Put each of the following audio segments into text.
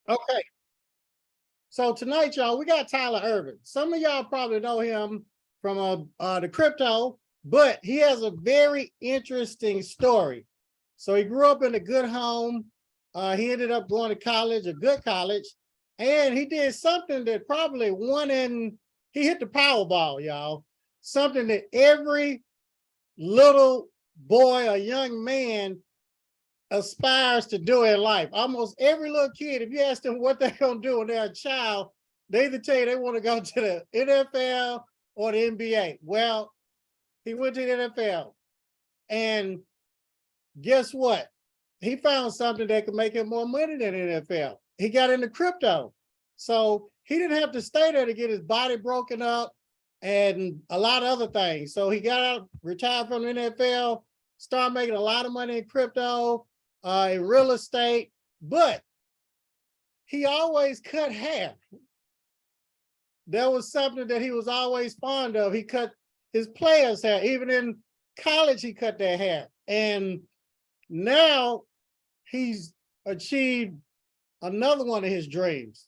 Okay, so tonight, y'all, we got Tyler Ervin. Some of y'all probably know him from the crypto, but he has a very interesting story. So he grew up in a good home. He ended up going to college, a good college, and he did something that probably he hit the Powerball, y'all. Something that every little boy or young man aspires to do in life. Almost every little kid, if you ask them what they're gonna do when they're a child, they either tell you they want to go to the NFL or the NBA. Well, he went to the NFL, and guess what? He found something that could make him more money than the NFL. He got into crypto. So he didn't have to stay there to get his body broken up and a lot of other things. So he got out, retired from the NFL, started making a lot of money in crypto, in real estate, but he always cut hair. That was something that he was always fond of. He cut his players' hair. Even in college, he cut their hair. And now he's achieved another one of his dreams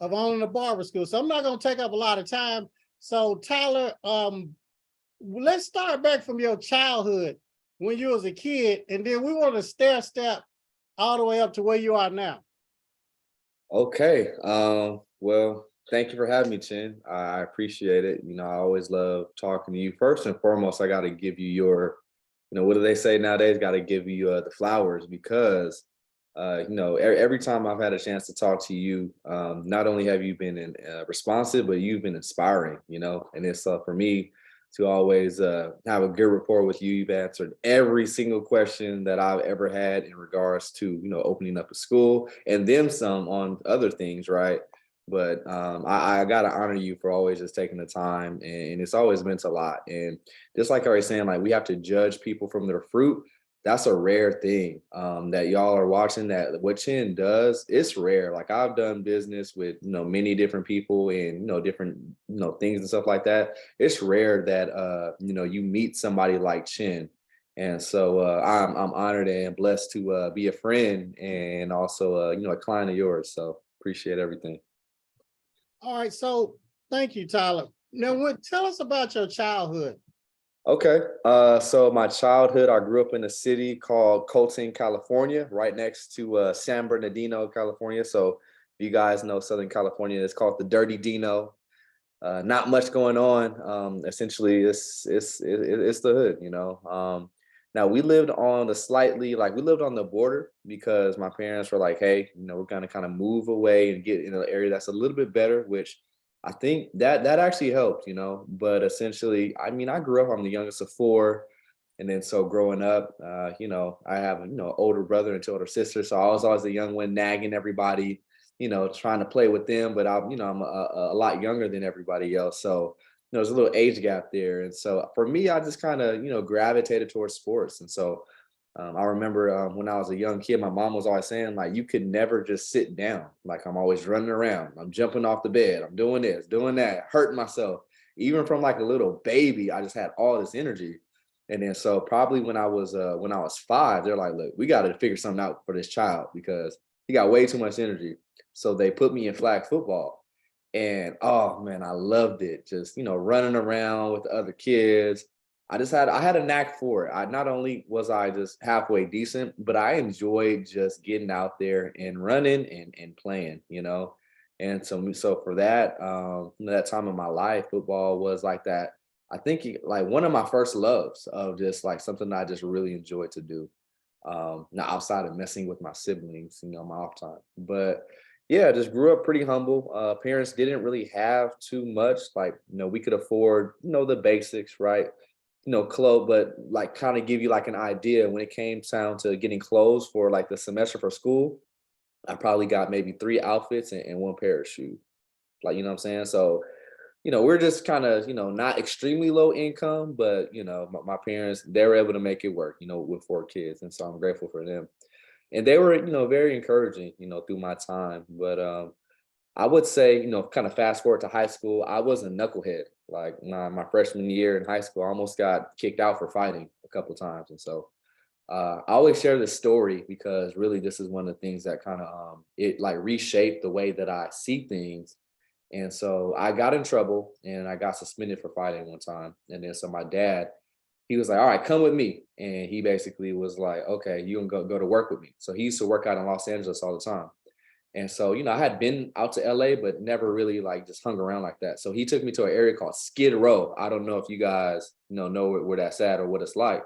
of owning a barber school. So I'm not going to take up a lot of time. So Tyler, let's start back from your childhood when you was a kid, and then we want to step all the way up to where you are now. Okay. Well, thank you for having me, Chin. I appreciate it. I always love talking to you. First and foremost, I got to give you what do they say nowadays? Got to give you the flowers because, every time I've had a chance to talk to you, not only have you been responsive, but you've been inspiring, and it's for me to always have a good rapport with you. You've answered every single question that I've ever had in regards to, opening up a school and then some on other things, right? But I got to honor you for always just taking the time, and it's always meant a lot. And just like I was saying, like we have to judge people from their fruit. That's a rare thing that y'all are watching. That what Chin does, it's rare. Like I've done business with many different people and different things and stuff like that. It's rare that you meet somebody like Chin. And so I'm honored and blessed to be a friend and also a client of yours. So appreciate everything. All right, so thank you, Tyler. Now, tell us about your childhood. Okay. So my childhood, I grew up in a city called Colton, California, right next to San Bernardino, California. So if you guys know Southern California, it's called the Dirty Dino. Not much going on. Essentially, it's the hood. Now we lived on we lived on the border because my parents were like, hey, we're gonna kind of move away and get in an area that's a little bit better, which I think that actually helped. But essentially, I mean, I grew up, I'm the youngest of four. And then so growing up, I have older brother and two older sisters. So I was always the young one nagging everybody, trying to play with them. But I'm a lot younger than everybody else. So there's a little age gap there. And so for me, I just kind of, gravitated towards sports. And so I remember when I was a young kid, my mom was always saying, like, you could never just sit down. Like, I'm always running around. I'm jumping off the bed. I'm doing this, doing that, hurting myself. Even from like a little baby, I just had all this energy. And then so probably when I was 5, they're like, look, we got to figure something out for this child because he got way too much energy. So they put me in flag football. And oh man, I loved it. Just, running around with the other kids. I had a knack for it. I not only was I just halfway decent, but I enjoyed just getting out there and running and playing. And so for that, that time in my life, football was like that. I think like one of my first loves of just like something I just really enjoyed to do. Now outside of messing with my siblings, my off time. But yeah, just grew up pretty humble. Parents didn't really have too much. Like, we could afford, the basics, right? Clothes, but like kind of give you like an idea when it came down to getting clothes for like the semester for school. I probably got maybe 3 outfits and one pair of shoes. Like, you know what I'm saying? So, we're just kind of, not extremely low income, but my parents, they were able to make it work, with 4 kids. And so I'm grateful for them. And they were, very encouraging, through my time. But I would say, kind of fast forward to high school, I was a knucklehead. Like my freshman year in high school, I almost got kicked out for fighting a couple times. And so I always share this story because really this is one of the things that kind of it like reshaped the way that I see things. And so I got in trouble and I got suspended for fighting one time. And then so my dad, he was like, all right, come with me. And he basically was like, okay, you can go to work with me. So he used to work out in Los Angeles all the time. And so, I had been out to LA, but never really like just hung around like that. So he took me to an area called Skid Row. I don't know if you guys, know where that's at or what it's like.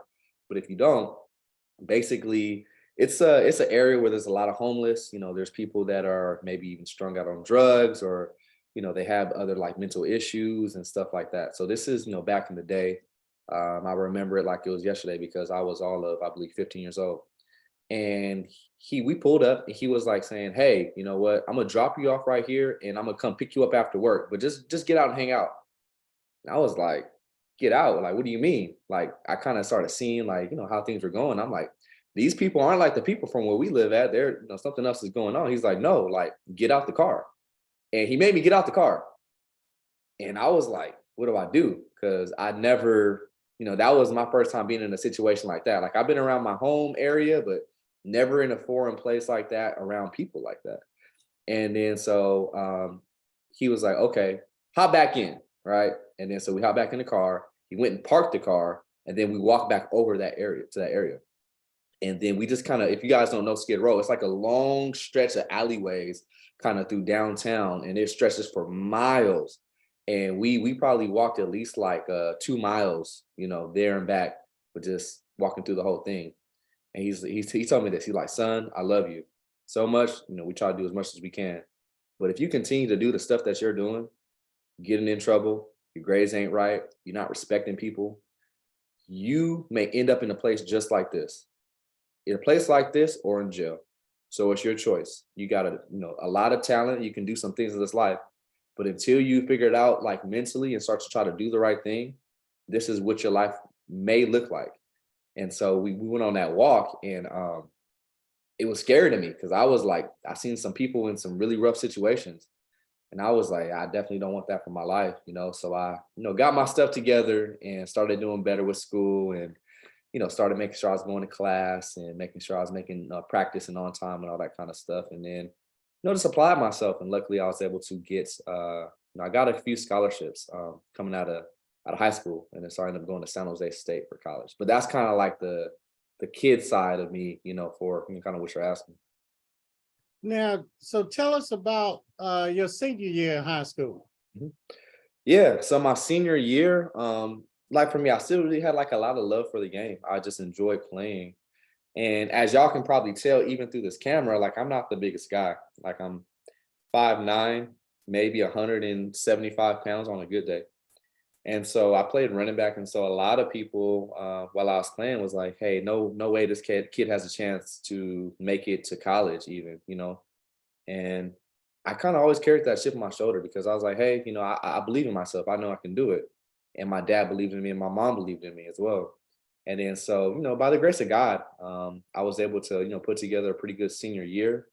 But if you don't, basically it's an area where there's a lot of homeless. There's people that are maybe even strung out on drugs, or they have other like mental issues and stuff like that. So this is back in the day. I remember it like it was yesterday because I was all of, I believe, 15 years old. And we pulled up and he was like saying, hey, you know what, I'm gonna drop you off right here and I'm gonna come pick you up after work, but just get out and hang out. And I was like, get out? Like, what do you mean? Like, I kind of started seeing like, how things were going. I'm like, these people aren't like the people from where we live at. They're, something else is going on. He's like, no, like, get out the car. And he made me get out the car. And I was like, what do I do? Because I never, that was my first time being in a situation like that. Like, I've been around my home area, but never in a foreign place like that around people like that. And then so he was like, okay, hop back in, right? And then so we hopped back in the car. He went and parked the car, and then we walked back over that area to that area. And then we just kind of, if you guys don't know Skid Row, it's like a long stretch of alleyways kind of through downtown, and it stretches for miles. And we probably walked at least like 2 miles, there and back, but just walking through the whole thing. And he told me this. He's like, son, I love you so much. We try to do as much as we can. But if you continue to do the stuff that you're doing, getting in trouble, your grades ain't right, you're not respecting people, you may end up in a place just like this. In a place like this or in jail. So it's your choice. You got a lot of talent. You can do some things in this life. But until you figure it out like mentally and start to try to do the right thing, this is what your life may look like. And so we went on that walk, and it was scary to me because I was like, I seen some people in some really rough situations. And I was like, I definitely don't want that for my life, So I, got my stuff together and started doing better with school, and, started making sure I was going to class and making sure I was making practice and on time and all that kind of stuff. And then, just applied myself. And luckily I was able to get, I got a few scholarships coming out of high school, and then so I ended up going to San Jose State for college. But that's kind of like the kid side of me, for kind of what you're asking. Now, so tell us about your senior year in high school. Mhm. Yeah, so my senior year, like for me, I still really had like a lot of love for the game. I just enjoyed playing. And as y'all can probably tell, even through this camera, like I'm not the biggest guy. Like I'm 5'9", maybe 175 pounds on a good day. And so I played running back. And so a lot of people, while I was playing, was like, hey, no way this kid has a chance to make it to college even, And I kind of always carried that chip on my shoulder because I was like, hey, I believe in myself. I know I can do it. And my dad believed in me and my mom believed in me as well. And then so, by the grace of God, I was able to, put together a pretty good senior year.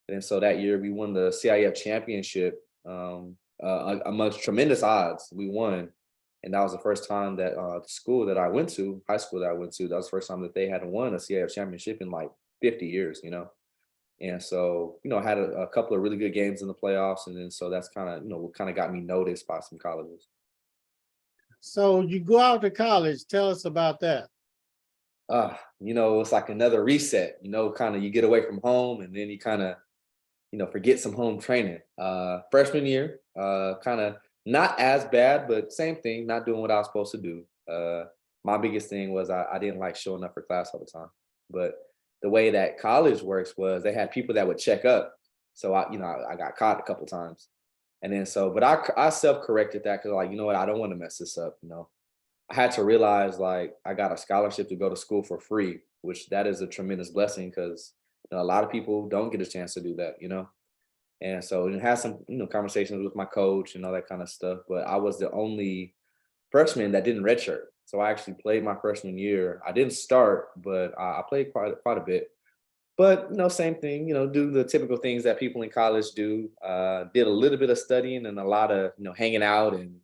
And so that year we won the CIF championship amongst tremendous odds. We won. And that was the first time that the school that I went to, high school that I went to, that was the first time that they had won a CIF championship in like 50 years, And so, I had a couple of really good games in the playoffs. And then so that's kind of, what kind of got me noticed by some colleges. So you go out to college. Tell us about that. It's like another reset, kind of you get away from home and then you kind of, forget some home training. Freshman year, kind of not as bad, but same thing, not doing what I was supposed to do. My biggest thing was I didn't like showing up for class all the time. But the way that college works was they had people that would check up. So I got caught a couple times. And then so, but I self-corrected that because like, you know what, I don't want to mess this up, I had to realize like I got a scholarship to go to school for free, which that is a tremendous blessing because a lot of people don't get a chance to do that, And so it had some, conversations with my coach and all that kind of stuff. But I was the only freshman that didn't redshirt. So I actually played my freshman year. I didn't start, but I played quite a bit. But same thing, do the typical things that people in college do. Did a little bit of studying and a lot of, hanging out and,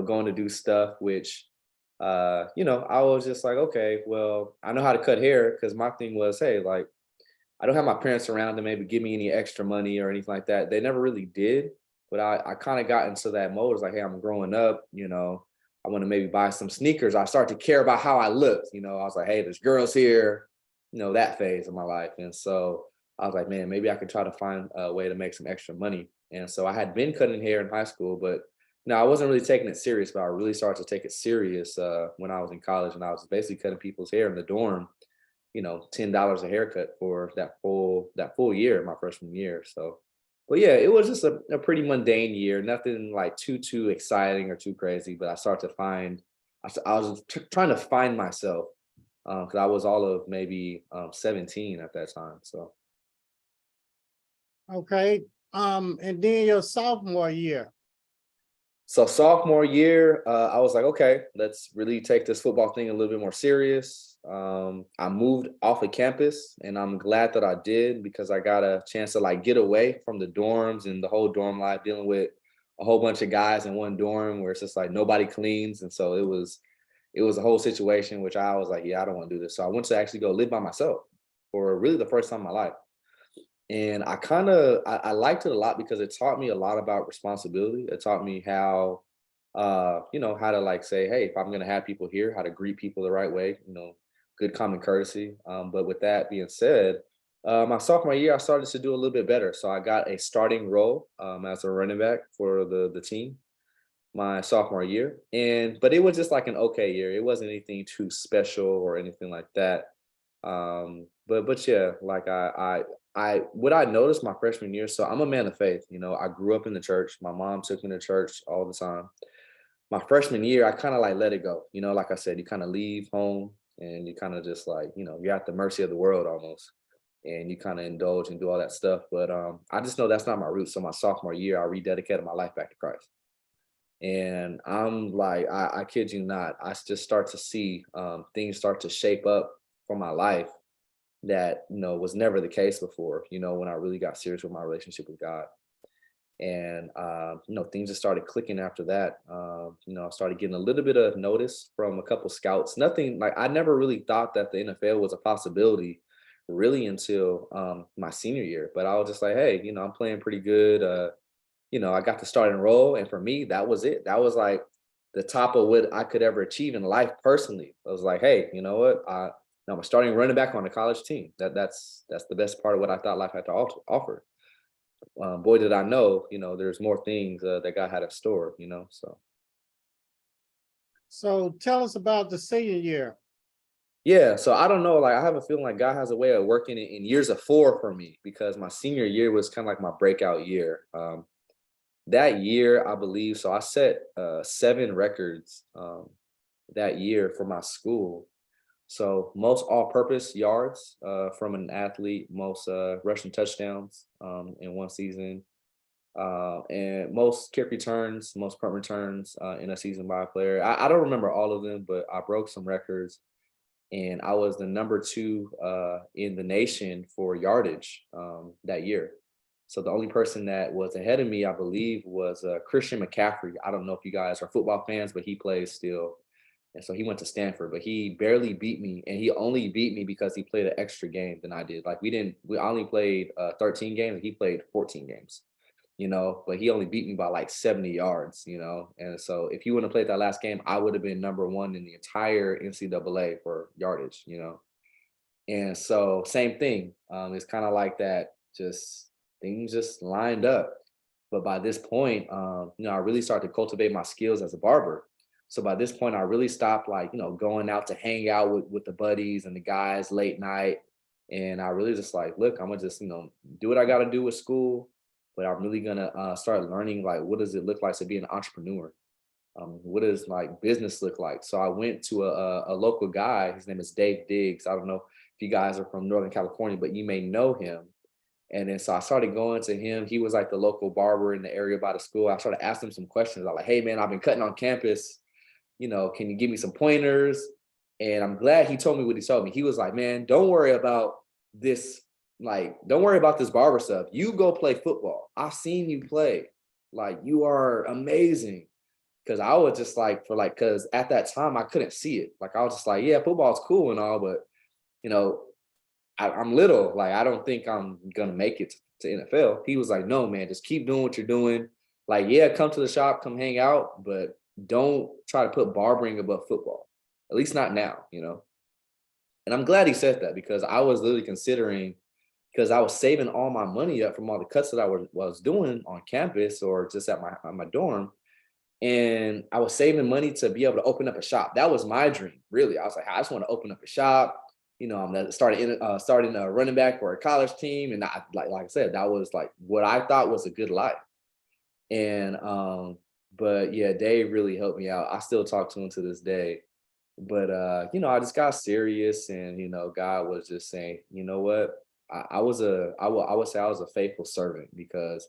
going to do stuff, which I was just like, okay, well, I know how to cut hair because my thing was, hey, like, I don't have my parents around to maybe give me any extra money or anything like that. They never really did, but I kind of got into that mode. It's like, hey, I'm growing up, I want to maybe buy some sneakers. I start to care about how I looked. I was like, hey, there's girls here, that phase of my life. And so I was like, man, maybe I could try to find a way to make some extra money. And so I had been cutting hair in high school, but no, I wasn't really taking it serious, but I really started to take it serious when I was in college, and I was basically cutting people's hair in the dorm, $10 a haircut for that full year, my freshman year. So, but yeah, it was just a pretty mundane year, nothing like too exciting or too crazy. But I started to find, I was trying to find myself because I was all of maybe 17 at that time. So Okay. And then your sophomore year. So sophomore year, I was like, okay, let's really take this football thing a little bit more serious. I moved off of campus, and I'm glad that I did because I got a chance to like get away from the dorms and the whole dorm life, dealing with a whole bunch of guys in one dorm where it's just like nobody cleans, and so it was a whole situation which I was like, yeah, I don't want to do this. So I went to actually go live by myself for really the first time in my life. And I liked it a lot because it taught me a lot about responsibility. It taught me how to like say, hey, if I'm gonna have people here, how to greet people the right way, good common courtesy. But with that being said, my sophomore year, I started to do a little bit better. So I got a starting role as a running back for the team my sophomore year. But it was just like an okay year. It wasn't anything too special or anything like that. But yeah, like I what I noticed my freshman year. So I'm a man of faith. I grew up in the church. My mom took me to church all the time. My freshman year, I kind of like let it go. Like I said, you kind of leave home and you kind of just like, you're at the mercy of the world almost. And you kind of indulge and do all that stuff. But I just know that's not my roots. So my sophomore year, I rededicated my life back to Christ. And I'm like, I kid you not, I just start to see things start to shape up for my life that was never the case before, when I really got serious with my relationship with God. And things just started clicking after that. I started getting a little bit of notice from a couple scouts. Nothing like, I never really thought that the NFL was a possibility really until my senior year. But I was just like, hey, I'm playing pretty good. I got the starting role, and for me, that was it. That was like the top of what I could ever achieve in life personally. I was like, hey, you know what? I'm a starting running back on a college team. That's the best part of what I thought life had to offer. Boy, did I know, there's more things that God had in store, So So tell us about the senior year. yeah, so I don't know. Like I have a feeling like God has a way of working it in years of four for me because my senior year was kind of like my breakout year. That year, I believe, so I set 7 records that year for my school. So most all-purpose yards from an athlete, most rushing touchdowns in one season, and most kick returns, most punt returns in a season by a player. I don't remember all of them, but I broke some records, and I was the number 2 in the nation for yardage that year. So the only person that was ahead of me, I believe, was Christian McCaffrey. I don't know if you guys are football fans, but he plays still. And so he went to Stanford, but he barely beat me. And he only beat me because he played an extra game than I did. Like we only played 13 games. And he played 14 games, but he only beat me by like 70 yards, And so if he wouldn't have played that last game, I would have been number 1 in the entire NCAA for yardage. And so same thing. It's kind of like that, just things just lined up. But by this point, I really started to cultivate my skills as a barber. So by this point, I really stopped like, going out to hang out with the buddies and the guys late night. And I really just like, look, I'm gonna just, do what I gotta do with school, but I'm really gonna start learning like what does it look like to be an entrepreneur? What does like business look like? So I went to a local guy. His name is Dave Diggs. I don't know if you guys are from Northern California, but you may know him. And then so I started going to him. He was like the local barber in the area by the school. I started asking him some questions. I'm like, hey man, I've been cutting on campus. Can you give me some pointers? And I'm glad he told me what he told me. He was like, man, don't worry about this. Like, don't worry about this barber stuff. You go play football. I've seen you play. Like, you are amazing. Cause I was just like, cause at that time I couldn't see it. Like I was just like, yeah, football's cool and all, but you know, I'm little. Like I don't think I'm gonna make it to NFL. He was like, no, man, just keep doing what you're doing. Like, yeah, come to the shop, come hang out, but don't try to put barbering above football. At least not now, you know. And I'm glad he said that because I was literally considering because I was saving all my money up from all the cuts that I was doing on campus or just at my dorm. And I was saving money to be able to open up a shop. That was my dream, really. I was like, I just want to open up a shop. You know, I'm starting a running back for a college team, and like I said, that was like what I thought was a good life. And but yeah, Dave really helped me out. I still talk to him to this day. But you know, I just got serious, and you know, God was just saying, you know what, I would say I was a faithful servant because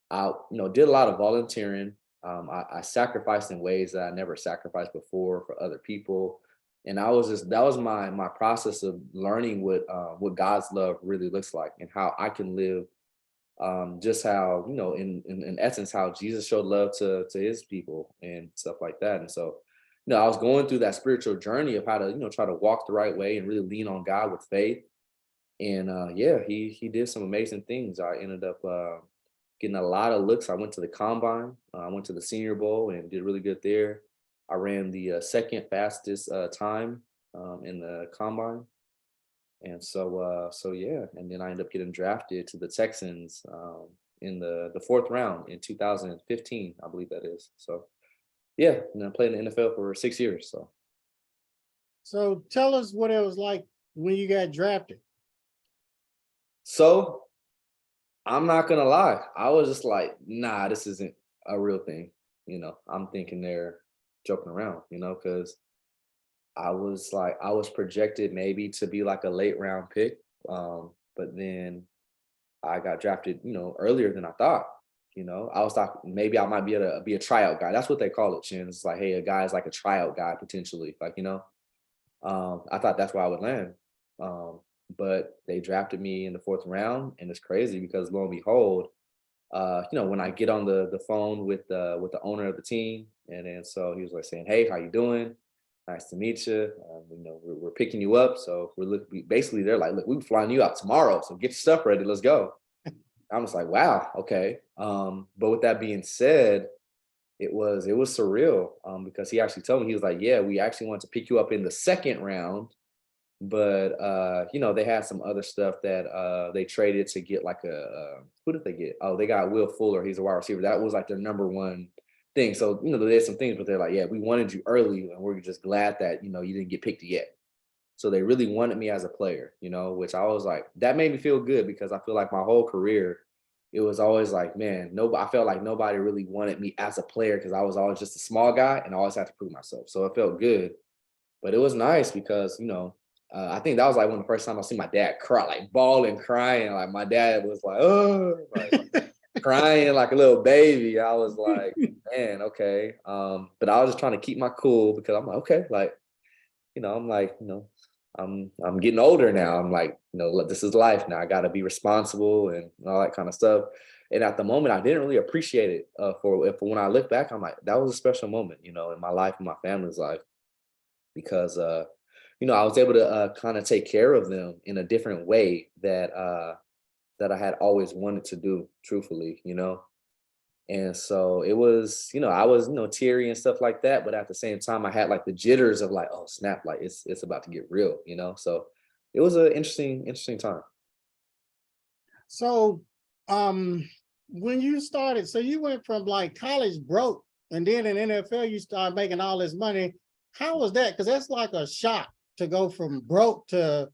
I, you know, did a lot of volunteering. I sacrificed in ways that I never sacrificed before for other people, and I was just that was my process of learning what God's love really looks like and how I can live just how you know in essence how Jesus showed love to his people and stuff like that. And so you know I was going through that spiritual journey of how to you know try to walk the right way and really lean on God with faith. And yeah, he did some amazing things. I ended up getting a lot of looks. I went to the combine. I went to the Senior Bowl and did really good there. I ran the second fastest time in the combine. And so yeah, and then I ended up getting drafted to the Texans in the fourth round in 2015, I believe that is. So yeah, and I played in the NFL for 6 years. So tell us what it was like when you got drafted. So I'm not gonna lie, I was just like, nah, this isn't a real thing. You know, I'm thinking they're joking around. You know, because I was projected maybe to be like a late round pick, but then I got drafted, you know, earlier than I thought. You know, I was thought maybe I might be able to be a tryout guy. That's what they call it, Chin. It's like, hey, a guy's like a tryout guy potentially. Like, you know, I thought that's where I would land. Um, but they drafted me in the fourth round, and it's crazy because lo and behold, you know, when I get on the phone with the owner of the team, and then so he was like saying, "Hey, how you doing? Nice to meet you. You know, we're picking you up. So basically they're like, look, we're flying you out tomorrow. So get your stuff ready. Let's go." I was like, wow, okay. But with that being said, it was surreal because he actually told me he was like, yeah, we actually want to pick you up in the second round, but you know they had some other stuff that they traded to get like who did they get? Oh, they got Will Fuller. He's a wide receiver. That was like their number one thing. So you know they did some things, but they're like, yeah, we wanted you early, and we're just glad that you know you didn't get picked yet. So they really wanted me as a player, you know, which I was like, that made me feel good because I feel like my whole career, it was always like, man, nobody, I felt like nobody really wanted me as a player because I was always just a small guy and I always had to prove myself. So it felt good, but it was nice because, you know, I think that was like one of the first time I see my dad cry, like bawling, crying. Like my dad was like, oh, like crying like a little baby. I was like, man, okay. But I was just trying to keep my cool because I'm like, okay, like, you know, I'm like, you know, I'm getting older now. I'm like, you know, this is life now. I got to be responsible and all that kind of stuff. And at the moment, I didn't really appreciate it. For when I look back, I'm like, that was a special moment, you know, in my life and my family's life, because you know, I was able to kind of take care of them in a different way that I had always wanted to do, truthfully, you know. And so it was, you know, I was, you know, teary and stuff like that. But at the same time, I had like the jitters of like, oh snap, like it's about to get real, you know. So it was an interesting time. So when you started, so you went from like college broke and then in NFL you started making all this money. How was that? Because that's like a shock to go from broke to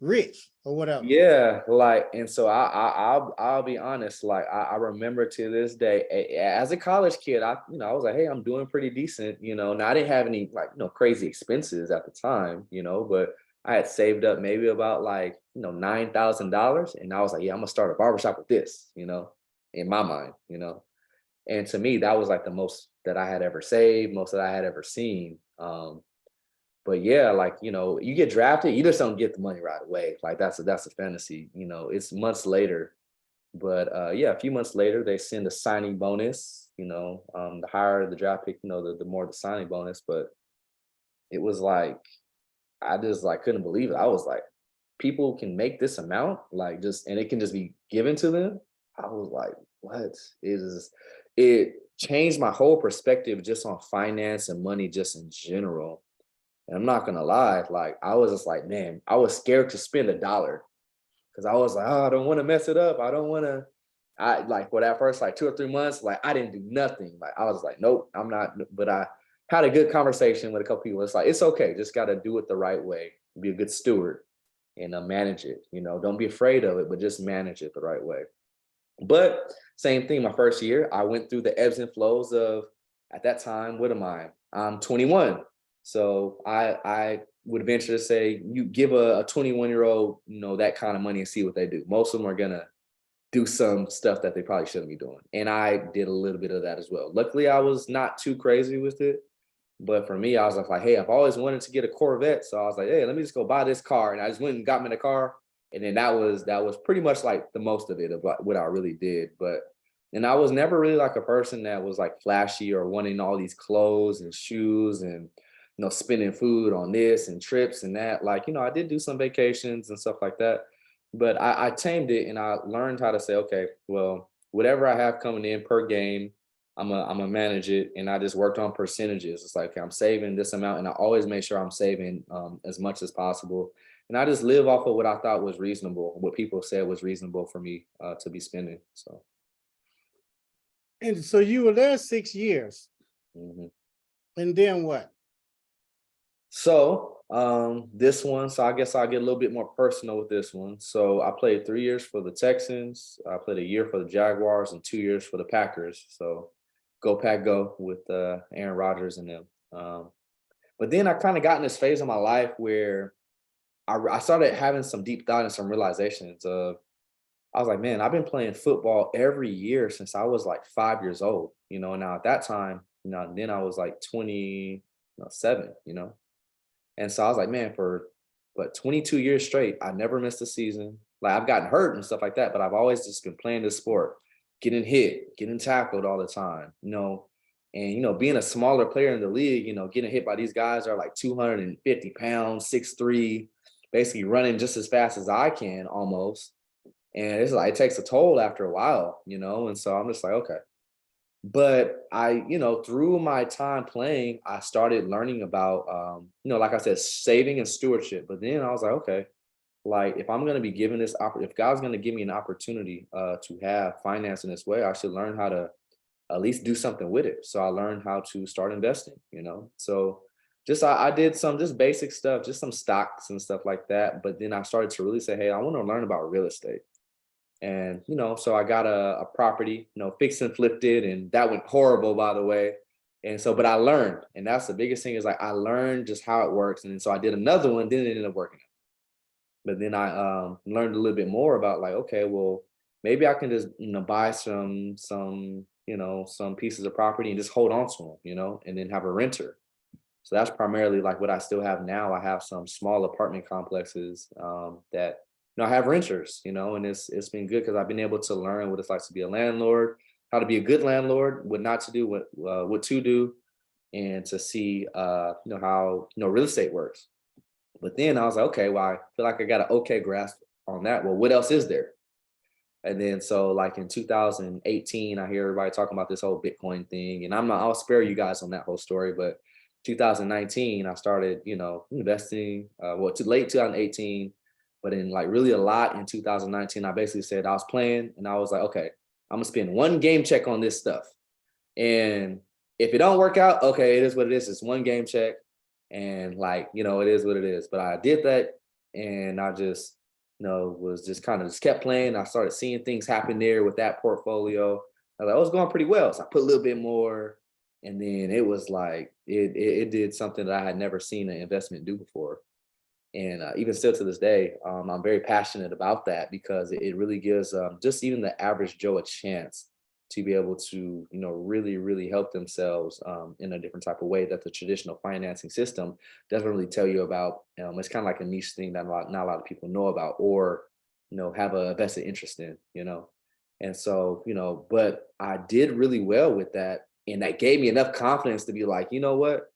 rich or whatever. Yeah, like, and so I'll be honest, like I remember to this day, as a college kid, you know I was like, hey, I'm doing pretty decent, you know. Now I didn't have any like you know crazy expenses at the time, you know, but I had saved up maybe about like you know $9,000, and I was like, yeah, I'm gonna start a barbershop with this, you know, in my mind, you know. And to me, that was like the most that I had ever saved, most that I had ever seen. But yeah, like you know, you get drafted, you just don't get the money right away. Like that's a fantasy. You know, it's months later But yeah, a few months later, they send a signing bonus. The higher the draft pick, the more the signing bonus. But it was like I just like couldn't believe it. I was like, people can make this amount, like just and it can just be given to them. I was like, what is it changed my whole perspective just on finance and money just in general. And I'm not gonna lie, like I was just like, man, I was scared to spend $1 because I was like, oh, I don't want to mess it up. I don't want to. I like for that first like 2 or 3 months, like I didn't do nothing. Like I was like, nope, I'm not. But I had a good conversation with a couple people. It's like it's okay, just got to do it the right way, be a good steward, and manage it. Don't be afraid of it, but just manage it the right way. But same thing, my first year, I went through the ebbs and flows of at that time, what am I? I'm 21. So I would venture to say you give a 21-year-old, that kind of money and see what they do. Most of them are gonna do some stuff that they probably shouldn't be doing. And I did a little bit of that as well. Luckily, I was not too crazy with it. But for me, I was like, hey, I've always wanted to get a Corvette. So I was like, hey, let me just go buy this car. And I just went and got me the car. And then that was pretty much like the most of it of what I really did. And I was never really like a person that was like flashy or wanting all these clothes and shoes and spending food on this and trips and that. Like, I did do some vacations and stuff like that. But I tamed it and I learned how to say, okay, well, whatever I have coming in per game, I'm a manage it, and I just worked on percentages. It's like okay, I'm saving this amount, and I always make sure I'm saving as much as possible. And I just live off of what I thought was reasonable, what people said was reasonable for me to be spending. So, And so you were there 6 years, mhm. and then what? This one, so I guess I'll get a little bit more personal with this one. So I played 3 years for the Texans. I played a year for the Jaguars and 2 years for the Packers. So go Pack go with Aaron Rodgers and them. But then I kind of got in this phase of my life where I started having some deep thought and some realizations of I was like, man, I've been playing football every year since I was like 5 years old, now at that time, then I was like 27, and so I was like, man, for 22 years straight, I never missed a season. Like I've gotten hurt and stuff like that, but I've always just been playing this sport, getting hit, getting tackled all the time, and being a smaller player in the league, getting hit by these guys that are like 250 pounds, 6'3", basically running just as fast as I can almost. And it's like it takes a toll after a while, and so I'm just like, okay. But through my time playing, I started learning about, like I said, saving and stewardship. But then I was like, okay, like if I'm going to be given this, if God's going to give me an opportunity to have finance in this way, I should learn how to at least do something with it. So I learned how to start investing, So just I did some just basic stuff, just some stocks and stuff like that. But then I started to really say, hey, I want to learn about real estate. And, so I got a property, fixed and flipped it. And that went horrible, by the way. And so, but I learned. And that's the biggest thing is like I learned just how it works. And so I did another one, then it ended up working. But then I learned a little bit more about like, okay, well, maybe I can just, buy some pieces of property and just hold on to them, and then have a renter. So that's primarily like what I still have now. I have some small apartment complexes that I have renters, and it's been good because I've been able to learn what it's like to be a landlord, how to be a good landlord, what not to do, what to do, and to see how real estate works. But then I was like, okay, well, I feel like I got an okay grasp on that. Well, what else is there? And then so like in 2018, I hear everybody talking about this whole Bitcoin thing. And I'll spare you guys on that whole story, but 2019, I started, investing, to late 2018, but in like really a lot in 2019, I basically said I was playing and I was like, okay, I'm gonna spend one game check on this stuff. And if it don't work out, okay, it is what it is. It's one game check. And like, it is what it is. But I did that and I just, was just kind of just kept playing. I started seeing things happen there with that portfolio. I was like, oh, it's going pretty well. So I put a little bit more. And then it was like, it did something that I had never seen an investment do before. And even still to this day, I'm very passionate about that because it really gives just even the average Joe a chance to be able to, really, really help themselves in a different type of way that the traditional financing system doesn't really tell you about. It's kind of like a niche thing that not a lot of people know about or, have a vested interest in. And so, but I did really well with that. And that gave me enough confidence to be like, you know what?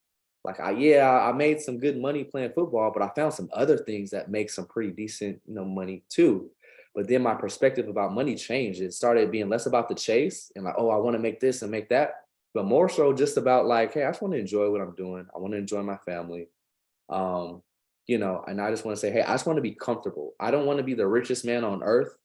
Like, I made some good money playing football, but I found some other things that make some pretty decent, money too. But then my perspective about money changed. It started being less about the chase and like, oh, I want to make this and make that, but more so just about like, hey, I just want to enjoy what I'm doing. I want to enjoy my family. Um, and I just want to say, hey, I just want to be comfortable. I don't want to be the richest man on earth.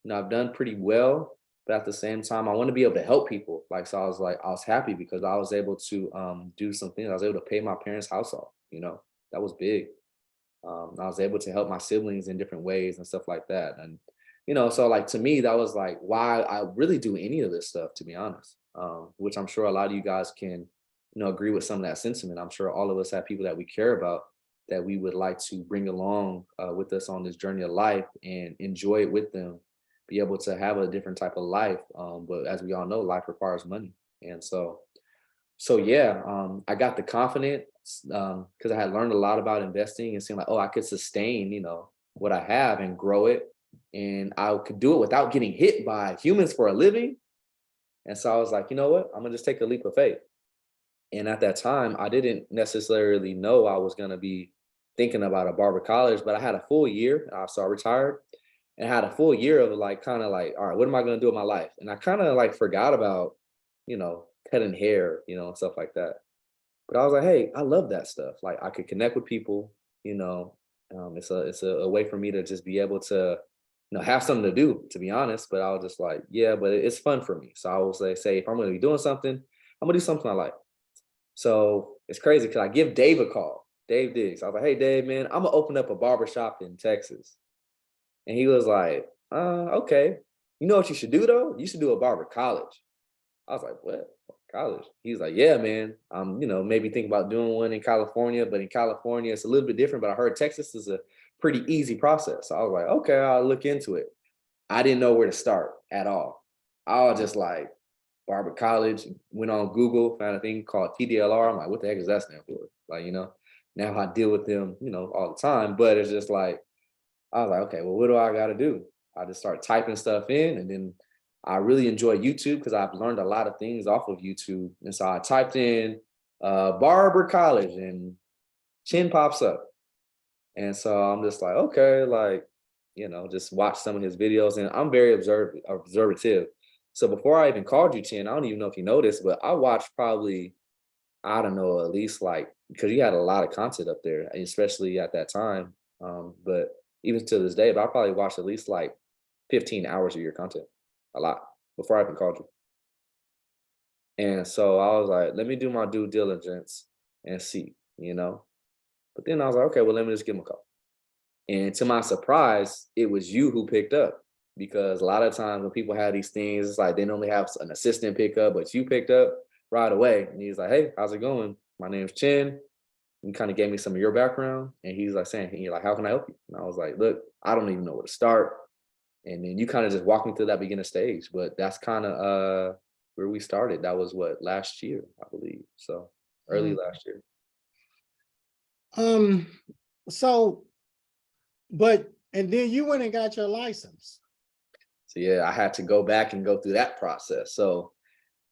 I've done pretty well, but at the same time, I want to be able to help people. Like, so I was happy because I was able to do something. I was able to pay my parents' house off, that was big. I was able to help my siblings in different ways and stuff like that. And, so like to me, that was like why I really do any of this stuff, to be honest, which I'm sure a lot of you guys can, agree with some of that sentiment. I'm sure all of us have people that we care about that we would like to bring along with us on this journey of life and enjoy it with them, be able to have a different type of life. But as we all know, life requires money. And so yeah, I got the confidence because I had learned a lot about investing and seeing like, oh, I could sustain, what I have and grow it. And I could do it without getting hit by humans for a living. And so I was like, you know what? I'm gonna just take a leap of faith. And at that time, I didn't necessarily know I was gonna be thinking about a barber college, but I had a full year. So I retired and had a full year of like kind of like, all right, what am I gonna do with my life? And I kind of like forgot about, cutting hair, and stuff like that. But I was like, hey, I love that stuff. Like I could connect with people, you know. It's a way for me to just be able to, have something to do, to be honest. But I was just like, yeah, but it's fun for me. So I will say if I'm gonna be doing something, I'm gonna do something I like. So it's crazy because I give Dave a call, Dave Diggs. I was like, hey Dave, man, I'm gonna open up a barber shop in Texas. And he was like, okay. You know what you should do though? You should do a barber college. I was like, what? College? He's like, yeah, man. Maybe think about doing one in California, but in California it's a little bit different. But I heard Texas is a pretty easy process. So I was like, okay, I'll look into it. I didn't know where to start at all. I was just like, Barber College, went on Google, found a thing called TDLR. I'm like, what the heck does that stand for? Like, now I deal with them, all the time. But it's just like, I was like, okay, well, what do I got to do? I just start typing stuff in, and then I really enjoy YouTube because I've learned a lot of things off of YouTube. And so I typed in Barber College, and Chin pops up. And so I'm just like, okay, like, just watch some of his videos. And I'm very observative. So before I even called you, Chin, I don't even know if you noticed, but I watched probably, I don't know, at least like, because you had a lot of content up there, especially at that time. But even to this day, but I probably watched at least like 15 hours of your content, a lot, before I even called you. And so I was like, let me do my due diligence and see. But then I was like, okay, well, let me just give him a call. And to my surprise, it was you who picked up, because a lot of times when people have these things, it's like they normally have an assistant pick up, but you picked up right away. And he's like, hey, how's it going? My name's Chin. You kind of gave me some of your background. And he's like saying, you're like, how can I help you? And I was like, look, I don't even know where to start. And then you kind of just walked me through that beginner stage. But that's kind of where we started. That was what, last year, I believe. So early Mm. last year. So, and then you went and got your license. So yeah, I had to go back and go through that process. So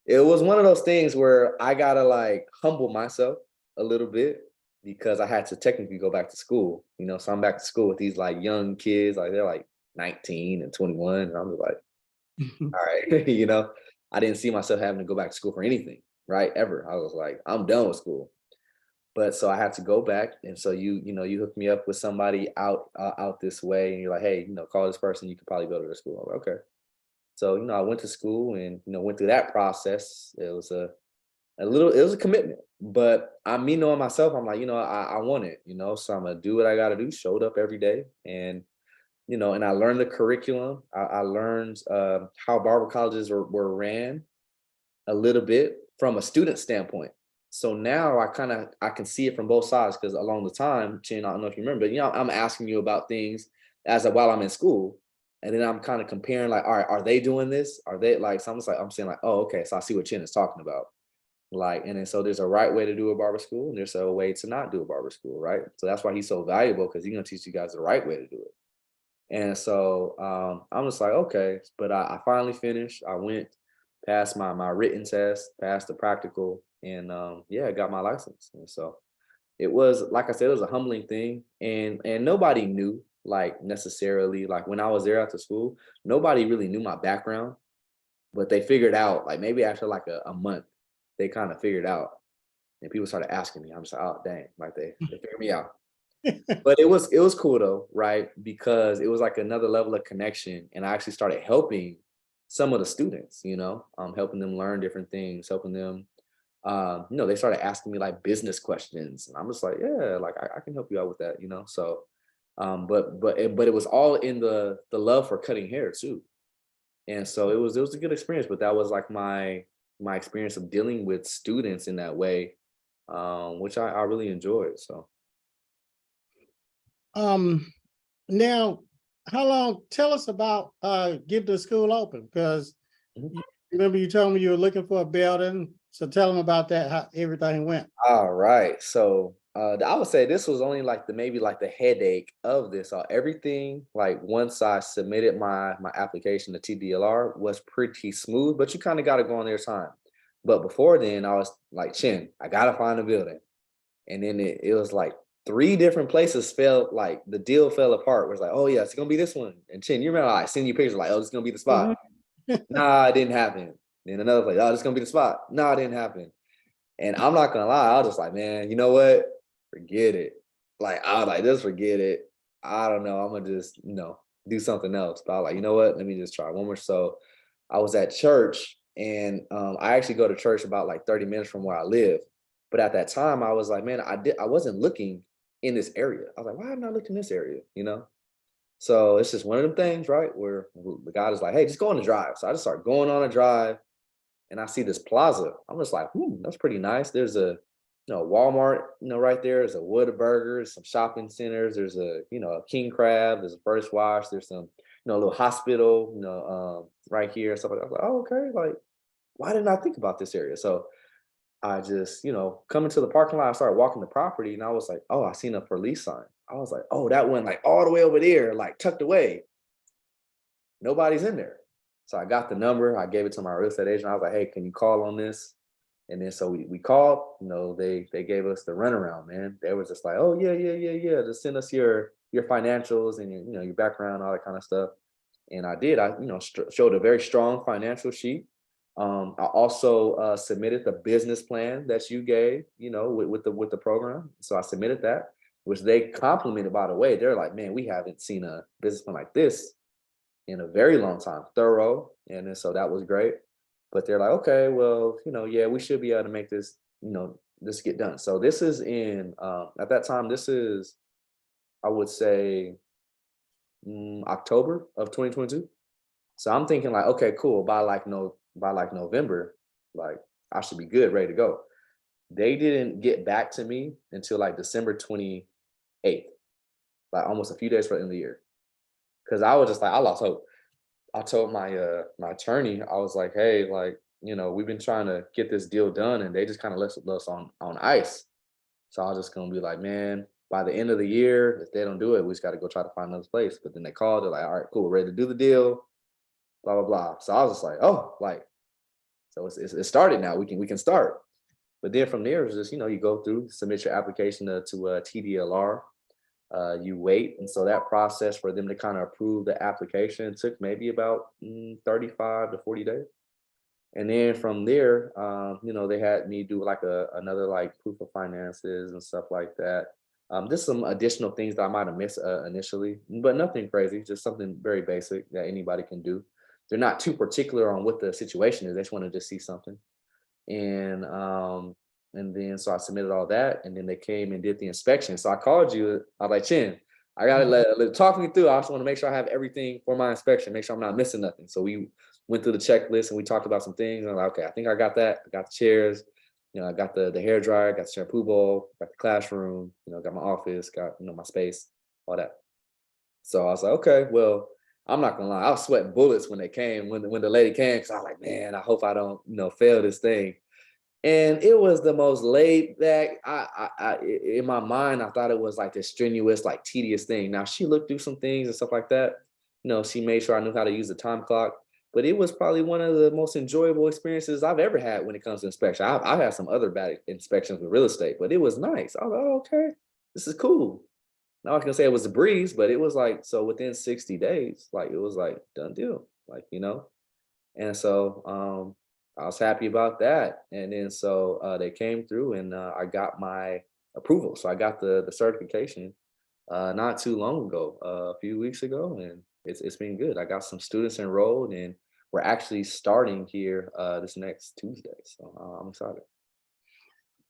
it was one of those things where I gotta like humble myself a little bit because I had to technically go back to school. So I'm back to school with these like young kids, like they're like 19 and 21. And I'm just like, all right, I didn't see myself having to go back to school for anything, right? Ever. I was like, I'm done with school. But so I had to go back, and so you hooked me up with somebody out this way, and you're like, hey, call this person. You could probably go to the school. I'm like, okay. So I went to school and went through that process. It was it was a commitment, but me knowing myself, I'm like, I want it, so I'm gonna do what I got to do. Showed up every day, and and I learned the curriculum. I learned how barber colleges were ran a little bit from a student standpoint. So now I can see it from both sides, because along the time, Chin, I don't know if you remember, but I'm asking you about things while I'm in school. And then I'm kind of comparing, like, all right, are they doing this? Are they like, so I'm saying like, oh, okay. So I see what Chin is talking about. Like, and then so there's a right way to do a barber school, and there's a way to not do a barber school, right? So that's why he's so valuable, because he's gonna teach you guys the right way to do it. And so I'm just like, okay, but I finally finished. I went passed my written test, passed the practical, and yeah, I got my license. And so it was, like I said, it was a humbling thing, and nobody knew, like, necessarily, like, when I was there after school, nobody really knew my background, but they figured out, like, maybe after like a month, they kind of figured out, and people started asking me. I'm just like, oh dang, like they figured me out. But it was cool though, right? Because it was like another level of connection, and I actually started helping some of the students, helping them learn different things, helping them. They started asking me like business questions, and I'm just like, yeah, like I can help you out with that. So, but it was all in the love for cutting hair too, and so it was a good experience. But that was like my experience of dealing with students in that way, which I really enjoyed. So. Um, now, how long, tell us about getting the school open, because Mhm. remember you told me you were looking for a building. So tell them about that, how everything went. All right. So I would say this was only like maybe like the headache of this. Everything, like, once I submitted my application to TDLR, was pretty smooth, but you kind of got to go on their time. But before then, I was like, Chin, I gotta find a building. And then it was like three different places fell, like the deal fell apart. Where it's like, oh yeah, it's gonna be this one. And Chin, you remember I send you pictures like, oh, this is gonna be the spot. Mhm. Nah, it didn't happen. Then another place, oh, this is gonna be the spot. Nah, it didn't happen. And I'm not gonna lie, I was just like, man, you know what? Forget it. Like, I was like, just forget it. I don't know. I'm gonna just, do something else. But I was like, you know what? Let me just try one more. So I was at church, and I actually go to church about like 30 minutes from where I live. But at that time, I was like, man, I wasn't looking in this area. I was like, why haven't I looked in this area? So it's just one of them things, right? Where the guy is like, hey, just go on the drive. So I just start going on a drive, and I see this plaza. I'm just like, that's pretty nice. There's a Walmart, right there. There's a Whataburger, some shopping centers. There's a King Crab. There's a First Wash. There's some, little hospital, right here. Stuff like that. I was like, oh, okay. Like, why didn't I think about this area? So I just, come into the parking lot. I started walking the property, and I was like, oh, I seen a police sign. I was like, oh, that went like all the way over there, like tucked away. Nobody's in there. So I got the number. I gave it to my real estate agent. I was like, hey, can you call on this? And then so we called, they gave us the runaround, man. They was just like, oh yeah, yeah, yeah, yeah. Just send us your financials and your background, all that kind of stuff. And I did. I showed a very strong financial sheet. I also submitted the business plan that you gave, with the program. So I submitted that, which they complimented, by the way. They're like, man, we haven't seen a business plan like this in a very long time, thorough. And then so that was great. But they're like, okay, well, yeah, we should be able to make this, this get done. So this is in at that time, this is, I would say, October of 2022. So I'm thinking like, okay, cool. By like November, like I should be good, ready to go. They didn't get back to me until like December 28th, like almost a few days for the end of the year. Cause I was just like, I lost hope. I told my attorney, I was like, hey, like, we've been trying to get this deal done, and they just kind of left us on ice. So I was just gonna be like, man, by the end of the year, if they don't do it, we just got to go try to find another place. But then they called, they're like, all right, cool, we're ready to do the deal, blah blah blah. So I was just like, oh, like, so it started now. We can start. But then from there, it's just, you go through, submit your application to TDLR. You wait, and so that process for them to kind of approve the application took maybe about 35 to 40 days. And then from there, they had me do like another like proof of finances and stuff like that. Just some additional things that I might have missed initially, but nothing crazy, just something very basic that anybody can do. They're not too particular on what the situation is. They just want to just see something. And and then so I submitted all that, and then they came and did the inspection. So I called you. I was like, Chin, I gotta talk me through. I just want to make sure I have everything for my inspection, make sure I'm not missing nothing. So we went through the checklist and we talked about some things. And I'm like, okay, I think I got that. I got the chairs, I got the hair dryer, got the shampoo bowl, got the classroom, got my office, got my space, all that. So I was like, okay, well, I'm not gonna lie, I was sweating bullets when they came, when the lady came, because I was like, man, I hope I don't, fail this thing. And it was the most laid back. In my mind, I thought it was like this strenuous, like tedious thing. Now she looked through some things and stuff like that. You know, she made sure I knew how to use the time clock. But it was probably one of the most enjoyable experiences I've ever had when it comes to inspection. I've had some other bad inspections with real estate, but it was nice. I was like, oh, okay, this is cool. Now I can say it was a breeze, but it was like, so within 60 days, like it was like done deal, like, you know? And so I was happy about that. And then so they came through and I got my approval. So I got the certification not too long ago, a few weeks ago, and it's been good. I got some students enrolled, and we're actually starting here this next Tuesday. So I'm excited.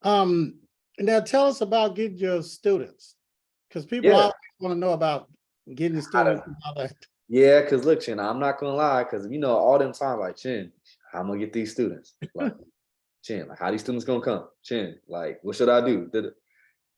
Um, Now tell us about getting your students, because people Yeah, always want to know about getting the how students to, and all that. yeah, because look, Chin, I'm not gonna lie, because you know, all them times like Chin, how I'm gonna get these students. Like Chin, like how these students gonna come? Chin, like what should I do?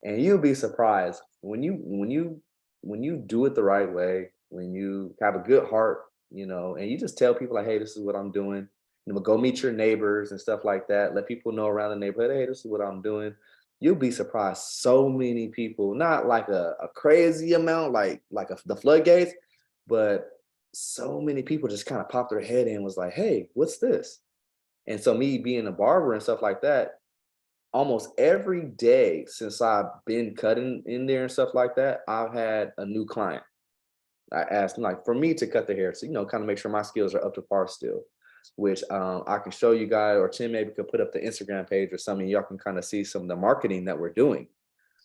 And you'll be surprised when you do it the right way, when you have a good heart, you know, and you just tell people like, hey, this is what I'm doing. You know, go meet your neighbors and stuff like that. Let people know around the neighborhood, hey, this is what I'm doing. You'll be surprised. So many people, not like a crazy amount, the floodgates, but so many people just kind of popped their head in and was like, hey, what's this? And so me being a barber and stuff like that, almost every day since I've been cutting in there and stuff like that, I've had a new client. I asked them like for me to cut their hair, so you know, kind of make sure my skills are up to par still. Which I can show you guys, or Tim maybe could put up the Instagram page or something. Y'all can kind of see some of the marketing that we're doing.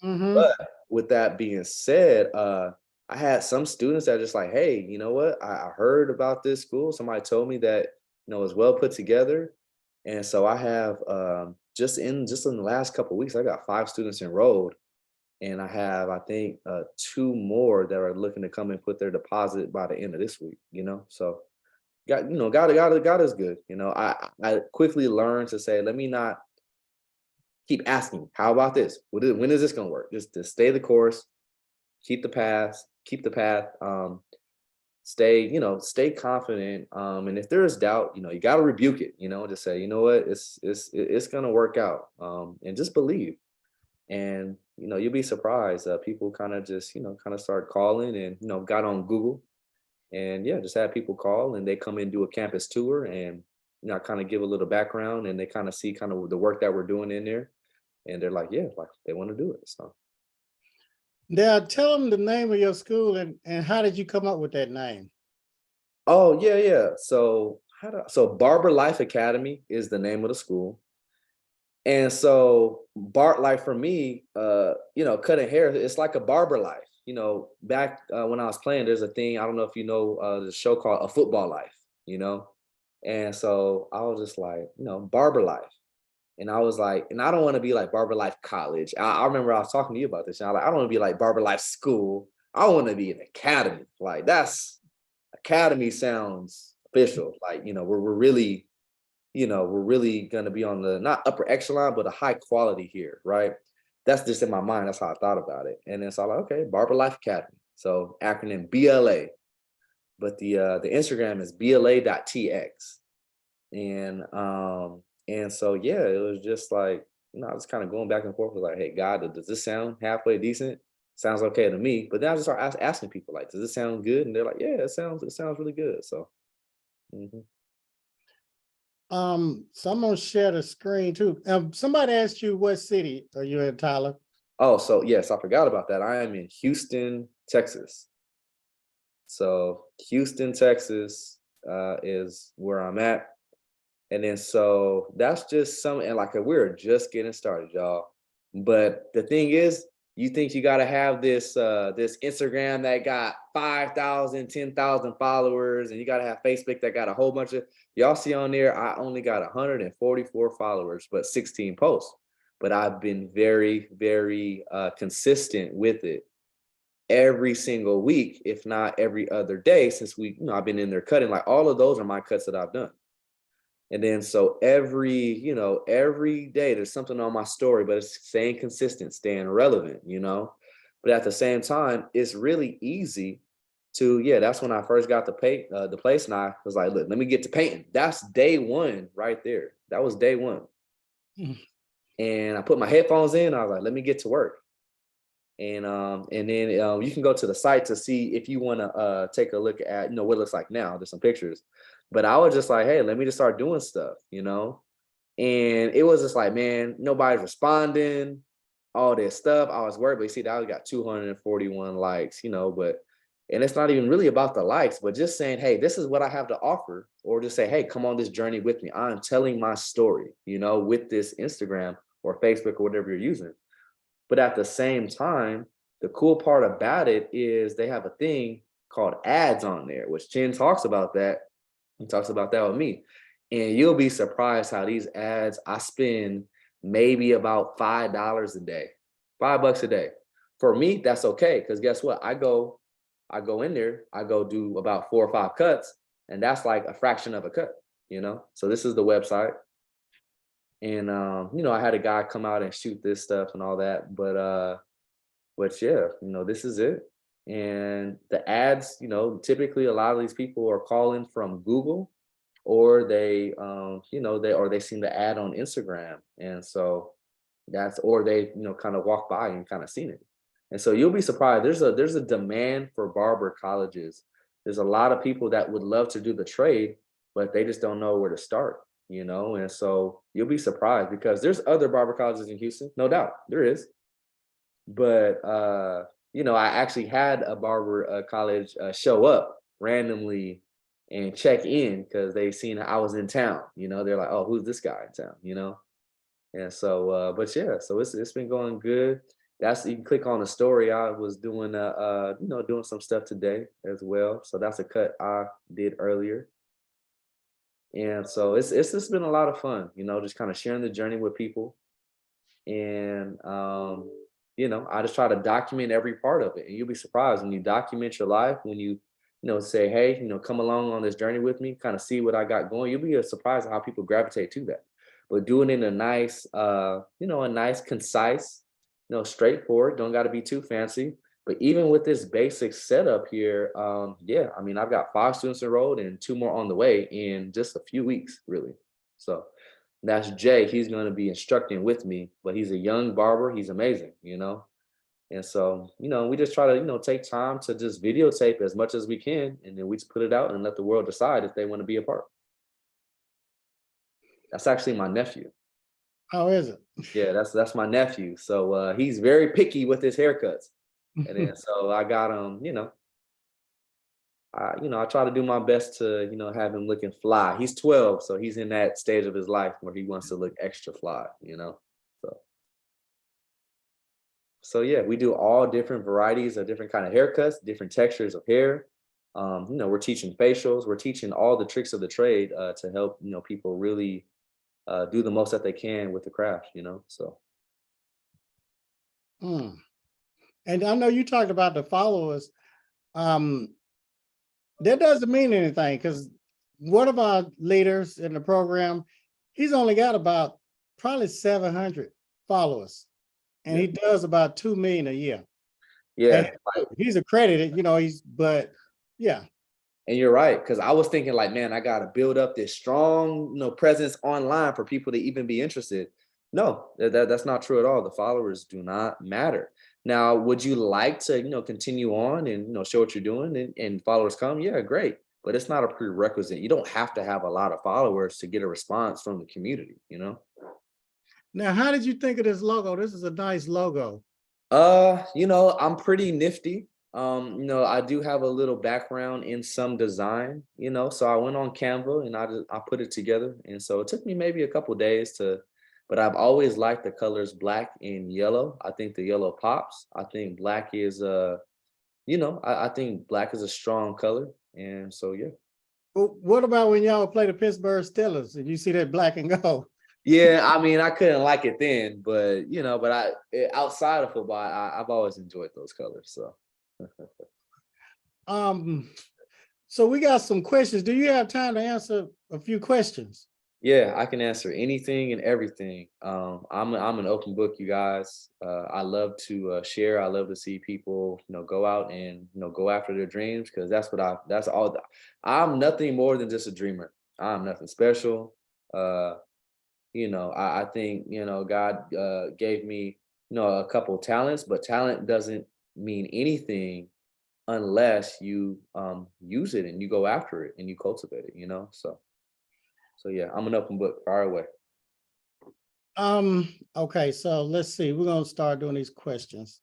Mm-hmm. But with that being said, I had some students that are just like, hey, you know what? I heard about this school. Somebody told me that you know it's well put together, and so I have just in the last couple of weeks, I got 5 students enrolled, and I have I think 2 more that are looking to come and put their deposit by the end of this week. You know, so God is good. You know, I quickly learned to say, let me not keep asking, how about this? When is this going to work? Just to stay the course, keep the path. Stay confident. And if there is doubt, you know, you got to rebuke it. You know, just say, you know what, it's going to work out. And just believe. And you know, you'll be surprised. People kind of just kind of start calling, and got on Google, and yeah, just had people call, and they come in do a campus tour, and I kind of give a little background, and they kind of see kind of the work that we're doing in there, and they're like, yeah, like they want to do it. So. Now tell them the name of your school and how did you come up with that name? Oh yeah, yeah. So Barber Life Academy is the name of the school. And so like for me, cutting hair, it's like a barber life. You know, back when I was playing, there's a thing, I don't know if you know the show called A Football Life, you know? And so I was just like, barber life. And I was like, and I don't want to be like Barber Life College. I remember I was talking to you about this, and I was like, I don't want to be like Barber Life School. I want to be an academy. Like that's academy sounds official. Like, we're really going to be on the not upper echelon, but a high quality here, right? That's just in my mind. That's how I thought about it. And then so I'm like, okay, Barber Life Academy. So acronym BLA, but the Instagram is BLA.tx. And so yeah, it was just like, I was kind of going back and forth with like, hey, God, does this sound halfway decent? Sounds okay to me. But then I just start asking people like, does this sound good? And they're like, yeah, it sounds really good. So mhm. So I'm gonna share the screen too. Somebody asked you what city are you in, Tyler? Oh, so yes, I forgot about that. I am in Houston, Texas. So Houston, Texas is where I'm at. And then so that's just some, and like we're just getting started, y'all. But the thing is, you think you gotta have this Instagram that got 5,000, 10,000 followers, and you gotta have Facebook that got a whole bunch of y'all see on there. I only got 144 followers, but 16 posts. But I've been very, very consistent with it every single week, if not every other day, since I've been in there cutting. Like all of those are my cuts that I've done. And then so every day there's something on my story, but it's staying consistent, staying relevant, But at the same time, it's really easy to, yeah, that's when I first got the place, and I was like, look, let me get to painting. That's day one right there. That was day one. Mm. And I put my headphones in. I was like, let me get to work. And then you can go to the site to see if you want to take a look at, what it looks like now. There's some pictures. But I was just like, hey, let me just start doing stuff, And it was just like, man, nobody's responding, all this stuff. I was worried, but you see, I got 241 likes, and it's not even really about the likes, but just saying, hey, this is what I have to offer, or just say, hey, come on this journey with me. I'm telling my story, with this Instagram or Facebook or whatever you're using. But at the same time, the cool part about it is they have a thing called ads on there, which Chin talks about that. He talks about that with me. And you'll be surprised how these ads, I spend maybe about $5 a day, $5 a day. For me, that's okay. Because guess what? I go in there, I go do about 4 or 5 cuts, and that's like a fraction of a cut, So this is the website. And I had a guy come out and shoot this stuff and all that. But yeah, this is it. And the ads, typically a lot of these people are calling from Google, or they they seen the ad on Instagram. And so or they, kind of walk by and kind of seen it. And so you'll be surprised. There's a demand for barber colleges. There's a lot of people that would love to do the trade, but they just don't know where to start, And so you'll be surprised because there's other barber colleges in Houston, no doubt there is. But I actually had a barber college show up randomly and check in because they seen I was in town. They're like, oh, who's this guy in town? And so, but yeah, so it's been going good. You can click on the story. I was doing doing some stuff today as well. So that's a cut I did earlier. And so it's just been a lot of fun, just kind of sharing the journey with people. And I just try to document every part of it. And you'll be surprised when you document your life, when you say, hey, come along on this journey with me, kind of see what I got going. You'll be surprised at how people gravitate to that. But doing it in a nice, a nice, concise, straightforward, don't got to be too fancy. But even with this basic setup here, I've got 5 students enrolled and 2 more on the way in just a few weeks, really. So that's Jay. He's going to be instructing with me, but he's a young barber. He's amazing, And so, we just try to, take time to just videotape as much as we can. And then we just put it out and let the world decide if they want to be a part. That's actually my nephew. How is it? Yeah, that's my nephew. So he's very picky with his haircuts. And then so I got him, I try to do my best to, have him looking fly. He's 12, so he's in that stage of his life where he wants to look extra fly, So yeah, we do all different varieties of different kind of haircuts, different textures of hair. We're teaching facials. We're teaching all the tricks of the trade to help, people really do the most that they can with the craft, so. Mm. And I know you talked about the followers. That doesn't mean anything because one of our leaders in the program, he's only got about probably 700 followers, and he does about 2 million a year. Yeah, and he's accredited, but yeah. And you're right, because I was thinking like, man, I got to build up this strong, presence online for people to even be interested. No, that's not true at all. The followers do not matter. Now, would you like to, continue on and, show what you're doing and followers come? Yeah, great. But it's not a prerequisite. You don't have to have a lot of followers to get a response from the community, Now, how did you think of this logo? This is a nice logo. I'm pretty nifty. I do have a little background in some design, so I went on Canva and I put it together. And so it took me maybe a couple days but I've always liked the colors black and yellow. I think the yellow pops. I think black is I think black is a strong color. And so yeah. Well, what about when y'all play the Pittsburgh Steelers and you see that black and gold? Yeah, I mean, I couldn't like it then, but outside of football, I've always enjoyed those colors. So So we got some questions. Do you have time to answer a few questions? yeah, I can answer anything and everything. I'm an open book, you guys. I love to share. I love to see people, go out and go after their dreams because that's all. I'm nothing more than just a dreamer. I'm nothing special. I think, God gave me, a couple talents, but talent doesn't mean anything unless you use it and you go after it and you cultivate it. So yeah, I'm an open book. Fire away. Okay, so let's see. We're gonna start doing these questions.